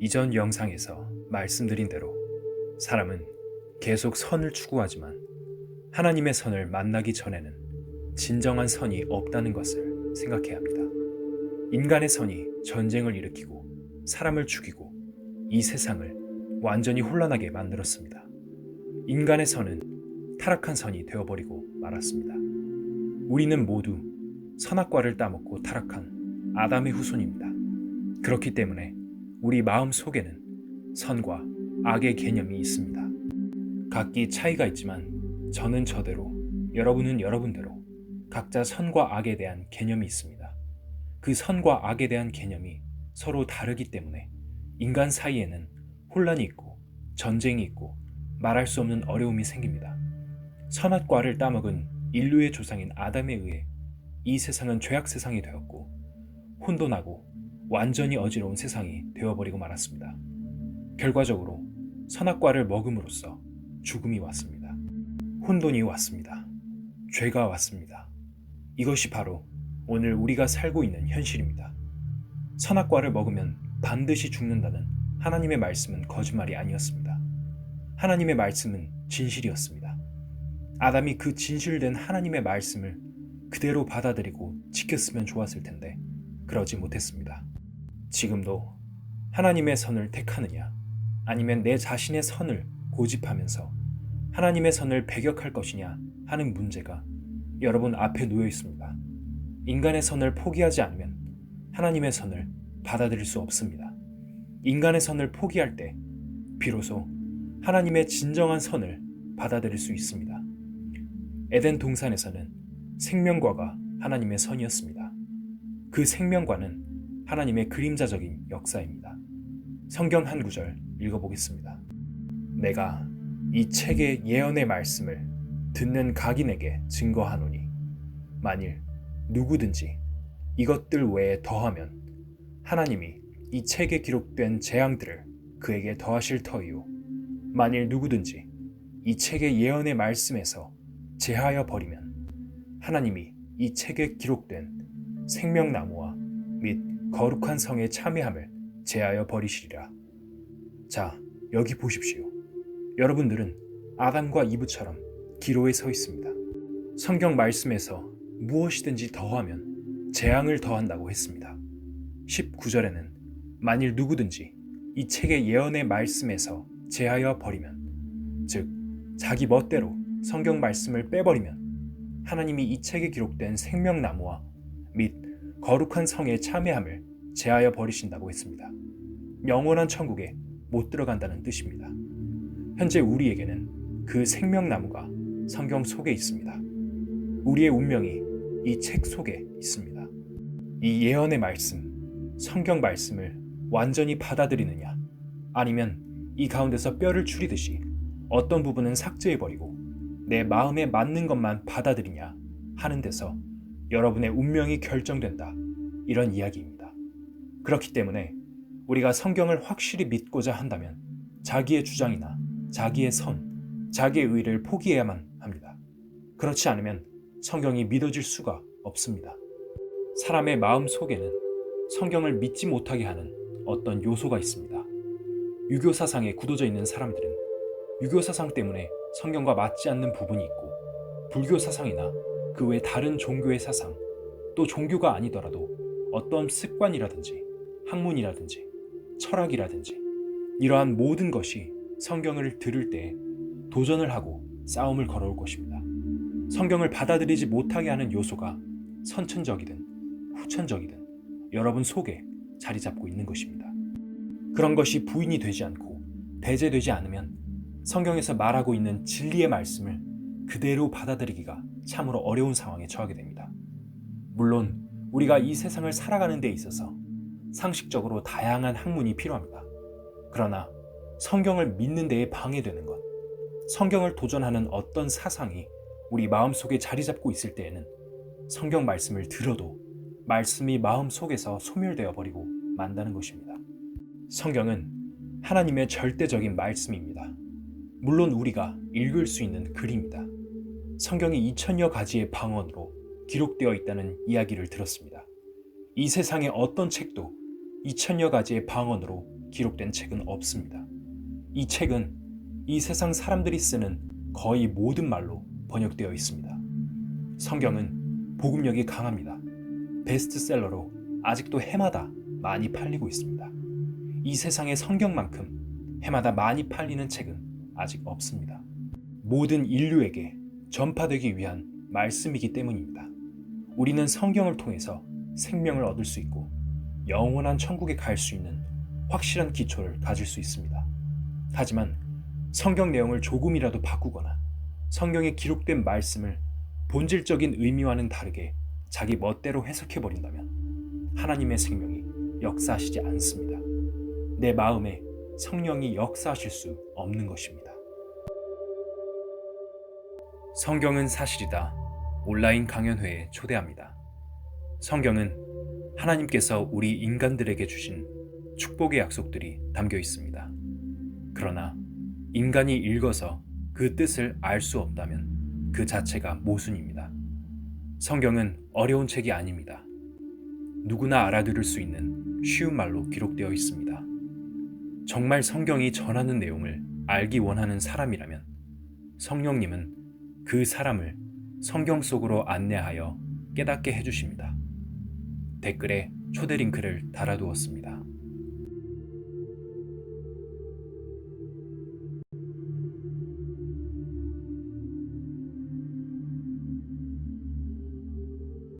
이전 영상에서 말씀드린 대로 사람은 계속 선을 추구하지만 하나님의 선을 만나기 전에는 진정한 선이 없다는 것을 생각해야 합니다. 인간의 선이 전쟁을 일으키고 사람을 죽이고 이 세상을 완전히 혼란하게 만들었습니다. 인간의 선은 타락한 선이 되어버리고 말았습니다. 우리는 모두 선악과를 따먹고 타락한 아담의 후손입니다. 그렇기 때문에 우리 마음 속에는 선과 악의 개념이 있습니다. 각기 차이가 있지만 저는 저대로, 여러분은 여러분대로 각자 선과 악에 대한 개념이 있습니다. 그 선과 악에 대한 개념이 서로 다르기 때문에 인간 사이에는 혼란이 있고 전쟁이 있고 말할 수 없는 어려움이 생깁니다. 선악과를 따먹은 인류의 조상인 아담에 의해 이 세상은 죄악 세상이 되었고 혼돈하고 완전히 어지러운 세상이 되어버리고 말았습니다. 결과적으로 선악과를 먹음으로써 죽음이 왔습니다. 혼돈이 왔습니다. 죄가 왔습니다. 이것이 바로 오늘 우리가 살고 있는 현실입니다. 선악과를 먹으면 반드시 죽는다는 하나님의 말씀은 거짓말이 아니었습니다. 하나님의 말씀은 진실이었습니다. 아담이 그 진실된 하나님의 말씀을 그대로 받아들이고 지켰으면 좋았을 텐데 그러지 못했습니다. 지금도 하나님의 선을 택하느냐 아니면 내 자신의 선을 고집하면서 하나님의 선을 배격할 것이냐 하는 문제가 여러분 앞에 놓여 있습니다. 인간의 선을 포기하지 않으면 하나님의 선을 받아들일 수 없습니다. 인간의 선을 포기할 때 비로소 하나님의 진정한 선을 받아들일 수 있습니다. 에덴 동산에서는 생명과가 하나님의 선이었습니다. 그 생명과는 하나님의 그림자적인 역사입니다. 성경 한 구절 읽어보겠습니다. 내가 이 책의 예언의 말씀을 듣는 각인에게 증거하노니 만일 누구든지 이것들 외에 더하면 하나님이 이 책에 기록된 재앙들을 그에게 더하실 터이요 만일 누구든지 이 책의 예언의 말씀에서 제하여 버리면 하나님이 이 책에 기록된 생명나무와 및 거룩한 성의 참회함을 제하여 버리시리라. 자, 여기 보십시오. 여러분들은 아담과 이브처럼 기로에 서 있습니다. 성경 말씀에서 무엇이든지 더하면 재앙을 더한다고 했습니다. 19절에는 만일 누구든지 이 책의 예언의 말씀에서 제하여 버리면, 즉 자기 멋대로 성경 말씀을 빼버리면 하나님이 이 책에 기록된 생명나무와 및 거룩한 성의 참회함을 제하여 버리신다고 했습니다. 영원한 천국에 못 들어간다는 뜻입니다. 현재 우리에게는 그 생명나무가 성경 속에 있습니다. 우리의 운명이 이 책 속에 있습니다. 이 예언의 말씀, 성경 말씀을 완전히 받아들이느냐 아니면 이 가운데서 뼈를 추리듯이 어떤 부분은 삭제해버리고 내 마음에 맞는 것만 받아들이냐 하는 데서 여러분의 운명이 결정된다, 이런 이야기입니다. 그렇기 때문에 우리가 성경을 확실히 믿고자 한다면 자기의 주장이나 자기의 선, 자기의 의를 포기해야만 합니다. 그렇지 않으면 성경이 믿어질 수가 없습니다. 사람의 마음 속에는 성경을 믿지 못하게 하는 어떤 요소가 있습니다. 유교 사상에 굳어져 있는 사람들은 유교 사상 때문에 성경과 맞지 않는 부분이 있고, 불교 사상이나 그 외 다른 종교의 사상, 또 종교가 아니더라도 어떤 습관이라든지 학문이라든지 철학이라든지 이러한 모든 것이 성경을 들을 때 도전을 하고 싸움을 걸어올 것입니다. 성경을 받아들이지 못하게 하는 요소가 선천적이든 후천적이든 여러분 속에 자리 잡고 있는 것입니다. 그런 것이 부인이 되지 않고 배제되지 않으면 성경에서 말하고 있는 진리의 말씀을 그대로 받아들이기가 참으로 어려운 상황에 처하게 됩니다. 물론 우리가 이 세상을 살아가는 데 있어서 상식적으로 다양한 학문이 필요합니다. 그러나 성경을 믿는 데에 방해되는 것, 성경을 도전하는 어떤 사상이 우리 마음속에 자리 잡고 있을 때에는 성경 말씀을 들어도 말씀이 마음속에서 소멸되어 버리고 만다는 것입니다. 성경은 하나님의 절대적인 말씀입니다. 물론 우리가 읽을 수 있는 글입니다. 성경이 2000여 가지의 방언으로 기록되어 있다는 이야기를 들었습니다. 이 세상의 어떤 책도 2000여 가지의 방언으로 기록된 책은 없습니다. 이 책은 이 세상 사람들이 쓰는 거의 모든 말로 번역되어 있습니다. 성경은 복음력이 강합니다. 베스트셀러로 아직도 해마다 많이 팔리고 있습니다. 이 세상의 성경만큼 해마다 많이 팔리는 책은 아직 없습니다. 모든 인류에게 전파되기 위한 말씀이기 때문입니다. 우리는 성경을 통해서 생명을 얻을 수 있고 영원한 천국에 갈 수 있는 확실한 기초를 가질 수 있습니다. 하지만 성경 내용을 조금이라도 바꾸거나 성경에 기록된 말씀을 본질적인 의미와는 다르게 자기 멋대로 해석해버린다면 하나님의 생명이 역사하시지 않습니다. 내 마음에 성령이 역사하실 수 없는 것입니다. 성경은 사실이다. 온라인 강연회에 초대합니다. 성경은 하나님께서 우리 인간들에게 주신 축복의 약속들이 담겨 있습니다. 그러나 인간이 읽어서 그 뜻을 알 수 없다면 그 자체가 모순입니다. 성경은 어려운 책이 아닙니다. 누구나 알아들을 수 있는 쉬운 말로 기록되어 있습니다. 정말 성경이 전하는 내용을 알기 원하는 사람이라면 성령님은 그 사람을 성경 속으로 안내하여 깨닫게 해주십니다. 댓글에 초대 링크를 달아두었습니다.